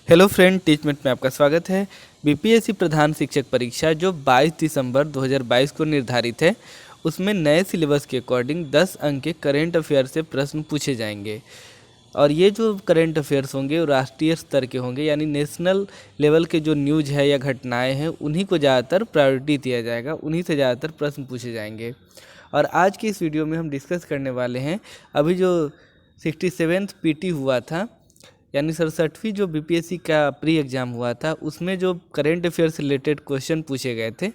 Hello friend, Teachmint में आपका स्वागत है। बीपीएससी प्रधान शिक्षक परीक्षा जो 22 दिसंबर 2022 को निर्धारित है, उसमें नए सिलेबस के अकॉर्डिंग 10 अंक के करेंट अफेयर से प्रश्न पूछे जाएंगे। और ये जो करेंट अफेयर्स होंगे वो राष्ट्रीय स्तर के होंगे, यानी नेशनल लेवल के जो न्यूज है या घटनाएं हैं उन्हीं को ज़्यादातर प्रायोरिटी दिया जाएगा, उन्हीं से ज़्यादातर प्रश्न पूछे जाएंगे। और आज की इस वीडियो में हम डिस्कस करने वाले हैं अभी जो 67th पीटी हुआ था, यानी 67वीं जो बीपीएससी का प्री एग्ज़ाम हुआ था, उसमें जो करेंट अफेयर से रिलेटेड क्वेश्चन पूछे गए थे,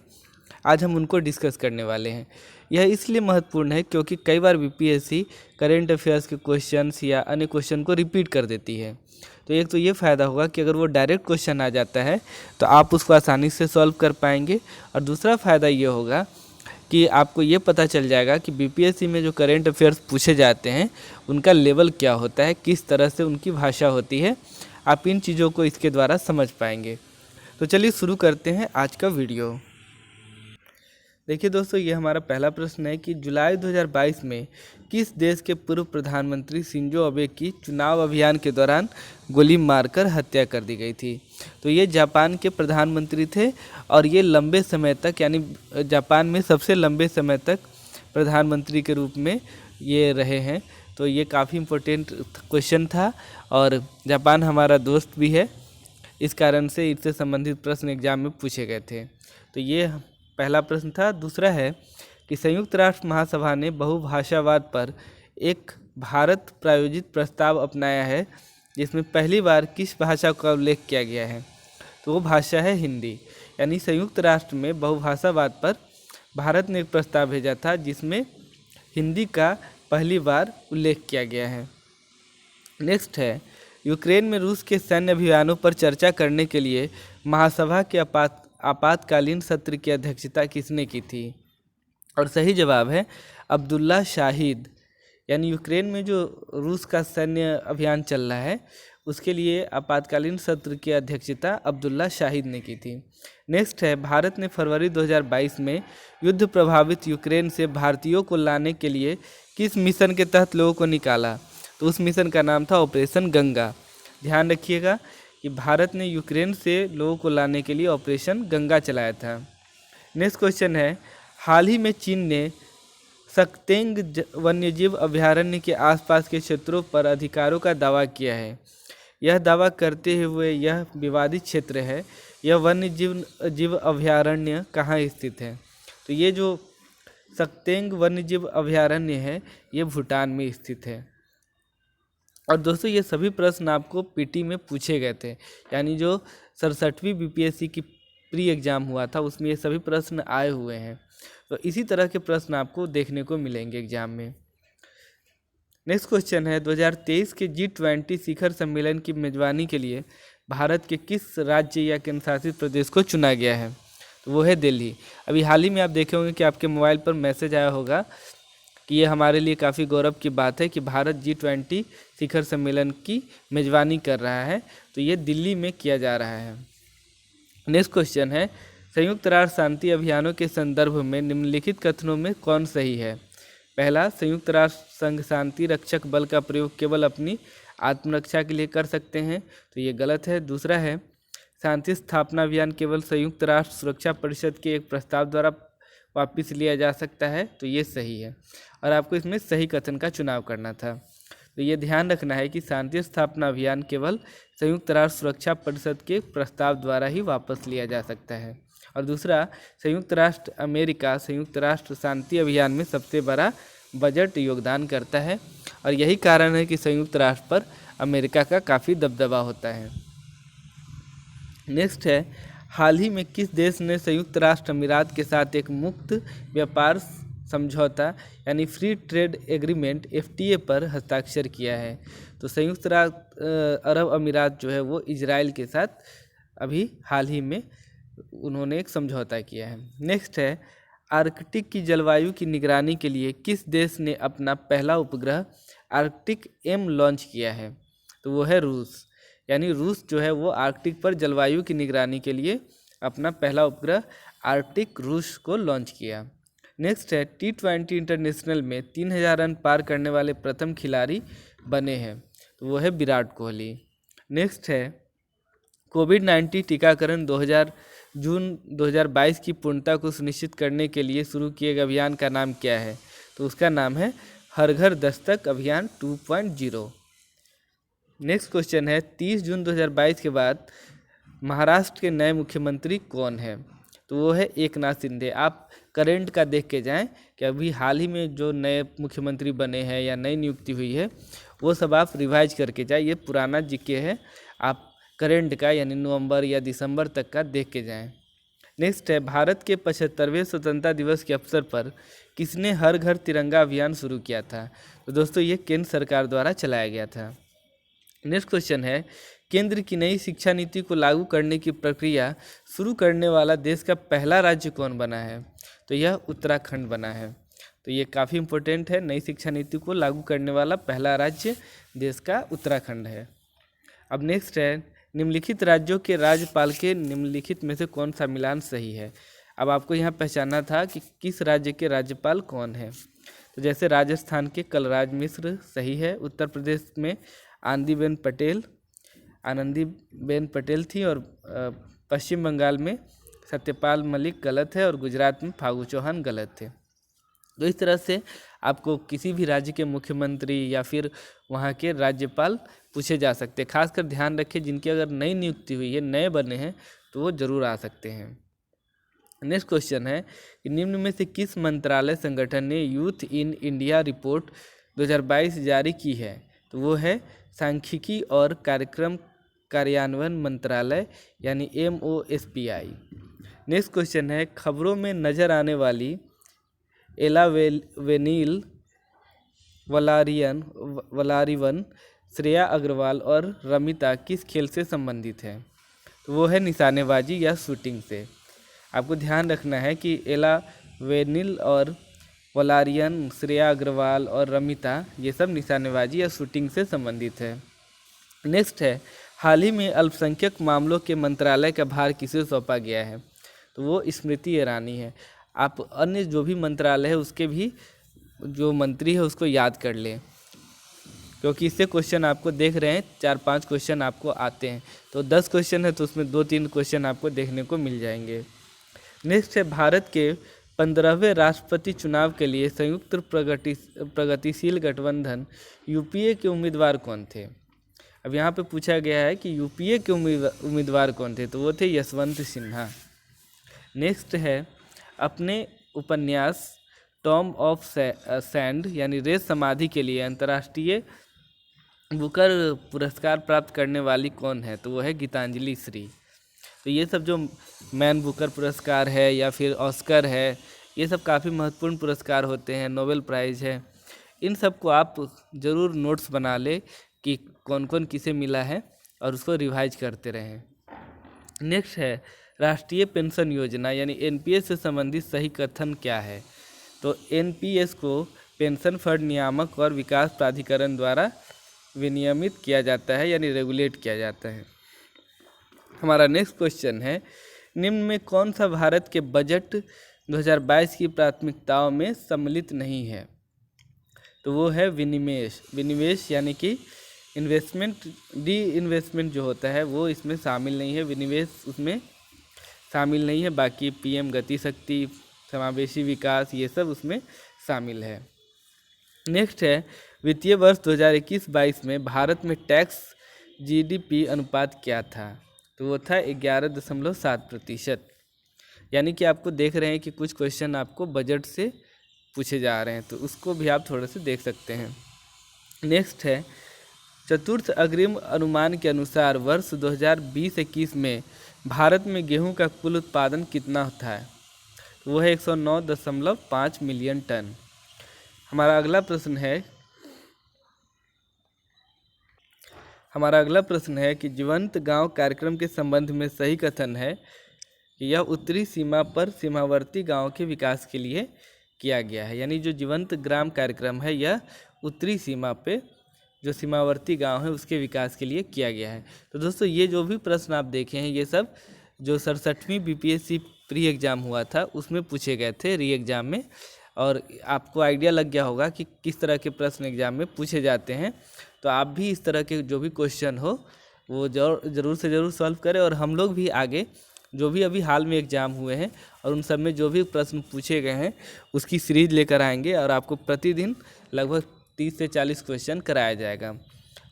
आज हम उनको डिस्कस करने वाले हैं। यह इसलिए महत्वपूर्ण है क्योंकि कई बार बीपीएससी करेंट अफेयर्स के क्वेश्चंस या अन्य क्वेश्चन को रिपीट कर देती है। तो एक तो ये फ़ायदा होगा कि अगर वो डायरेक्ट क्वेश्चन आ जाता है तो आप उसको आसानी से सॉल्व कर पाएंगे, और दूसरा फ़ायदा ये होगा कि आपको ये पता चल जाएगा कि बीपीएससी में जो करेंट अफेयर्स पूछे जाते हैं उनका लेवल क्या होता है, किस तरह से उनकी भाषा होती है। आप इन चीज़ों को इसके द्वारा समझ पाएंगे। तो चलिए शुरू करते हैं आज का वीडियो। देखिए दोस्तों, ये हमारा पहला प्रश्न है कि जुलाई 2022 में किस देश के पूर्व प्रधानमंत्री शिंजो अबे की चुनाव अभियान के दौरान गोली मारकर हत्या कर दी गई थी। तो ये जापान के प्रधानमंत्री थे और ये लंबे समय तक, यानी जापान में सबसे लंबे समय तक प्रधानमंत्री के रूप में ये रहे हैं। तो ये काफ़ी इम्पोर्टेंट क्वेश्चन था और जापान हमारा दोस्त भी है, इस कारण से इससे संबंधित प्रश्न एग्जाम में पूछे गए थे। तो ये पहला प्रश्न था। दूसरा है कि संयुक्त राष्ट्र महासभा ने बहुभाषावाद पर एक भारत प्रायोजित प्रस्ताव अपनाया है, जिसमें पहली बार किस भाषा का उल्लेख किया गया है। तो वो भाषा है हिंदी। यानी संयुक्त राष्ट्र में बहुभाषावाद पर भारत ने एक प्रस्ताव भेजा था जिसमें हिंदी का पहली बार उल्लेख किया गया है। नेक्स्ट है, यूक्रेन में रूस के सैन्य अभियानों पर चर्चा करने के लिए महासभा के आपातकालीन सत्र की अध्यक्षता किसने की थी। और सही जवाब है अब्दुल्ला शाहिद। यानी यूक्रेन में जो रूस का सैन्य अभियान चल रहा है उसके लिए आपातकालीन सत्र की अध्यक्षता अब्दुल्ला शाहिद ने की थी। नेक्स्ट है, भारत ने फरवरी 2022 में युद्ध प्रभावित यूक्रेन से भारतीयों को लाने के लिए किस मिशन के तहत लोगों को निकाला। तो उस मिशन का नाम था ऑपरेशन गंगा। ध्यान रखिएगा कि भारत ने यूक्रेन से लोगों को लाने के लिए ऑपरेशन गंगा चलाया था। नेक्स्ट क्वेश्चन है, हाल ही में चीन ने सक्तेंग वन्यजीव अभयारण्य के आसपास के क्षेत्रों पर अधिकारों का दावा किया है। यह दावा करते हुए यह विवादित क्षेत्र है, यह वन्यजीव अभयारण्य कहाँ स्थित है। तो ये जो सक्तेंग वन्यजीव अभयारण्य है ये भूटान में स्थित है। और दोस्तों, ये सभी प्रश्न आपको पीटी में पूछे गए थे, यानी जो 67वीं बीपीएससी की प्री एग्ज़ाम हुआ था उसमें ये सभी प्रश्न आए हुए हैं। तो इसी तरह के प्रश्न आपको देखने को मिलेंगे एग्जाम में। नेक्स्ट क्वेश्चन है, 2023 के G20 शिखर सम्मेलन की मेजबानी के लिए भारत के किस राज्य या केंद्र शासित प्रदेश को चुना गया है। तो वो है दिल्ली। अभी हाल ही में आप देखे होंगे कि आपके मोबाइल पर मैसेज आया होगा कि ये हमारे लिए काफ़ी गौरव की बात है कि भारत G20 शिखर सम्मेलन की मेजबानी कर रहा है। तो ये दिल्ली में किया जा रहा है। नेक्स्ट क्वेश्चन है, संयुक्त राष्ट्र शांति अभियानों के संदर्भ में निम्नलिखित कथनों में कौन सही है। पहला, संयुक्त राष्ट्र संघ शांति रक्षक बल का प्रयोग केवल अपनी आत्मरक्षा के लिए कर सकते हैं। तो ये गलत है। दूसरा है, शांति स्थापना अभियान केवल संयुक्त राष्ट्र सुरक्षा परिषद के एक प्रस्ताव द्वारा वापस लिया जा सकता है। तो ये सही है और आपको इसमें सही कथन का चुनाव करना था। तो ये ध्यान रखना है कि शांति स्थापना अभियान केवल संयुक्त राष्ट्र सुरक्षा परिषद के प्रस्ताव द्वारा ही वापस लिया जा सकता है। और दूसरा, संयुक्त राष्ट्र अमेरिका संयुक्त राष्ट्र शांति अभियान में सबसे बड़ा बजट योगदान करता है और यही कारण है कि संयुक्त राष्ट्र पर अमेरिका का काफ़ी दबदबा होता है। नेक्स्ट है, हाल ही में किस देश ने संयुक्त राष्ट्र अमीरात के साथ एक मुक्त व्यापार समझौता यानी फ्री ट्रेड एग्रीमेंट FTA पर हस्ताक्षर किया है। तो संयुक्त अरब अमीरात जो है वो इजराइल के साथ अभी हाल ही में उन्होंने एक समझौता किया है। नेक्स्ट है, आर्कटिक की जलवायु की निगरानी के लिए किस देश ने अपना पहला उपग्रह आर्कटिक M लॉन्च किया है। तो वो है रूस। यानी रूस जो है वो आर्कटिक पर जलवायु की निगरानी के लिए अपना पहला उपग्रह आर्कटिक रूस को लॉन्च किया। नेक्स्ट है, T20 इंटरनेशनल में 3000 रन पार करने वाले प्रथम खिलाड़ी बने हैं। तो वो है विराट कोहली। नेक्स्ट है, कोविड-19 टीकाकरण 2000 जून 2022 की पूर्णता को सुनिश्चित करने के लिए शुरू किए गए अभियान का नाम क्या है? तो उसका नाम है हर घर दस्तक अभियान 2.0। नेक्स्ट क्वेश्चन है 30 जून 2022 के बाद महाराष्ट्र के नए मुख्यमंत्री कौन है? तो वो है एकनाथ शिंदे। आप करंट का देख के जाएं कि अभी हाल ही में जो नए मुख्यमंत्री बने हैं या नई नियुक्ति हुई है वो सब आप रिवाइज करके जाएं। ये पुराना जीके है, आप करंट का यानी नवंबर या दिसंबर तक का देख के जाएं। नेक्स्ट है भारत के 75वें स्वतंत्रता दिवस के अवसर पर किसने हर घर तिरंगा अभियान शुरू किया था? तो दोस्तों ये केंद्र सरकार द्वारा चलाया गया था। नेक्स्ट क्वेश्चन है केंद्र की नई शिक्षा नीति को लागू करने की प्रक्रिया शुरू करने वाला देश का पहला राज्य कौन बना है? तो यह उत्तराखंड बना है। तो ये काफ़ी इम्पोर्टेंट है, नई शिक्षा नीति को लागू करने वाला पहला राज्य देश का उत्तराखंड है। अब नेक्स्ट है निम्नलिखित राज्यों के राज्यपाल के निम्नलिखित में से कौन सा मिलान सही है? अब आपको यहाँ पहचानना था कि किस राज्य के राज्यपाल कौन है। तो जैसे राजस्थान के कलराज मिश्र सही है, उत्तर प्रदेश में आनंदीबेन पटेल थी, और पश्चिम बंगाल में सत्यपाल मलिक गलत है, और गुजरात में फागू चौहान गलत थे। तो इस तरह से आपको किसी भी राज्य के मुख्यमंत्री या फिर वहाँ के राज्यपाल पूछे जा सकते हैं। खासकर ध्यान रखें जिनकी अगर नई नियुक्ति हुई है, नए बने हैं, तो वो जरूर आ सकते हैं। नेक्स्ट क्वेश्चन है कि निम्न में से किस मंत्रालय संगठन ने यूथ इन इंडिया रिपोर्ट 2022 जारी की है? तो वो है सांख्यिकी और कार्यक्रम कार्यान्वयन मंत्रालय यानी MOSPI। नेक्स्ट क्वेश्चन है खबरों में नजर आने वाली एला वेनिल वलारिवन, श्रेया अग्रवाल और रमिता किस खेल से संबंधित है? तो वो है निशानेबाजी या शूटिंग से। आपको ध्यान रखना है कि एला वेनिल और वलारियन, श्रेया अग्रवाल और रमिता ये सब निशानेबाजी या शूटिंग से संबंधित है। नेक्स्ट है हाल ही में अल्पसंख्यक मामलों के मंत्रालय का भार किसे सौंपा गया है? तो वो स्मृति ईरानी है। आप अन्य जो भी मंत्रालय है उसके भी जो मंत्री है उसको याद कर लें, क्योंकि इससे क्वेश्चन आपको देख रहे हैं 4-5 क्वेश्चन आपको आते हैं। तो 10 क्वेश्चन है तो उसमें 2-3 क्वेश्चन आपको देखने को मिल जाएंगे। नेक्स्ट है भारत के 15वें राष्ट्रपति चुनाव के लिए संयुक्त प्रगतिशील गठबंधन UPA के उम्मीदवार कौन थे? अब यहाँ पे पूछा गया है कि UPA के उम्मीदवार कौन थे? तो वो थे यशवंत सिन्हा। नेक्स्ट है अपने उपन्यास टॉम ऑफ सैंड यानी रेत समाधि के लिए अंतर्राष्ट्रीय बुकर पुरस्कार प्राप्त करने वाली कौन है? तो वो है गीतांजलि श्री। तो ये सब जो मैन बुकर पुरस्कार है या फिर ऑस्कर है, ये सब काफ़ी महत्वपूर्ण पुरस्कार होते हैं, नोबेल प्राइज़ है। इन सब को आप ज़रूर नोट्स बना ले कि कौन कौन किसे मिला है और उसको रिवाइज करते रहें। नेक्स्ट है राष्ट्रीय पेंशन योजना यानी NPS से संबंधित सही कथन क्या है? तो NPS को पेंशन फंड नियामक और विकास प्राधिकरण द्वारा विनियमित किया जाता है यानी रेगुलेट किया जाता है। हमारा नेक्स्ट क्वेश्चन है निम्न में कौन सा भारत के बजट 2022 की प्राथमिकताओं में सम्मिलित नहीं है? तो वो है विनिवेश यानी कि इन्वेस्टमेंट, डी इन्वेस्टमेंट जो होता है वो इसमें शामिल नहीं है, विनिवेश उसमें शामिल नहीं है। बाकी PM गति शक्ति, समावेशी विकास, ये सब उसमें शामिल है। नेक्स्ट है वित्तीय वर्ष 2021-22 में भारत में टैक्स GDP अनुपात क्या था? तो वो था 11.7%। यानी कि आपको देख रहे हैं कि कुछ क्वेश्चन आपको बजट से पूछे जा रहे हैं, तो उसको भी आप थोड़े से देख सकते हैं। नेक्स्ट है चतुर्थ अग्रिम अनुमान के अनुसार वर्ष 2020-21 में भारत में गेहूं का कुल उत्पादन कितना था? वो है 109.5 मिलियन टन। हमारा अगला प्रश्न है कि जीवंत गांव कार्यक्रम के संबंध में सही कथन है कि यह उत्तरी सीमा पर सीमावर्ती गांव के विकास के लिए किया गया है। यानी जो जीवंत ग्राम कार्यक्रम है यह उत्तरी सीमा पे जो सीमावर्ती गांव है उसके विकास के लिए किया गया है। तो दोस्तों ये जो भी प्रश्न आप देखे हैं ये सब जो 67वीं BPSC प्री एग्ज़ाम हुआ था उसमें पूछे गए थे री एग्ज़ाम में, और आपको आइडिया लग गया होगा कि किस तरह के प्रश्न एग्ज़ाम में पूछे जाते हैं। तो आप भी इस तरह के जो भी क्वेश्चन हो वो ज़रूर से ज़रूर सॉल्व करें। और हम लोग भी आगे जो भी अभी हाल में एग्ज़ाम हुए हैं और उन सब में जो भी प्रश्न पूछे गए हैं उसकी सीरीज़ लेकर आएंगे और आपको प्रतिदिन लगभग 30 से 40 क्वेश्चन कराया जाएगा।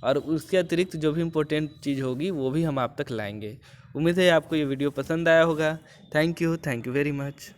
और उसके अतिरिक्त जो भी इम्पोर्टेंट चीज़ होगी वो भी हम आप तक लाएंगे। उम्मीद है आपको ये वीडियो पसंद आया होगा। Thank you very much.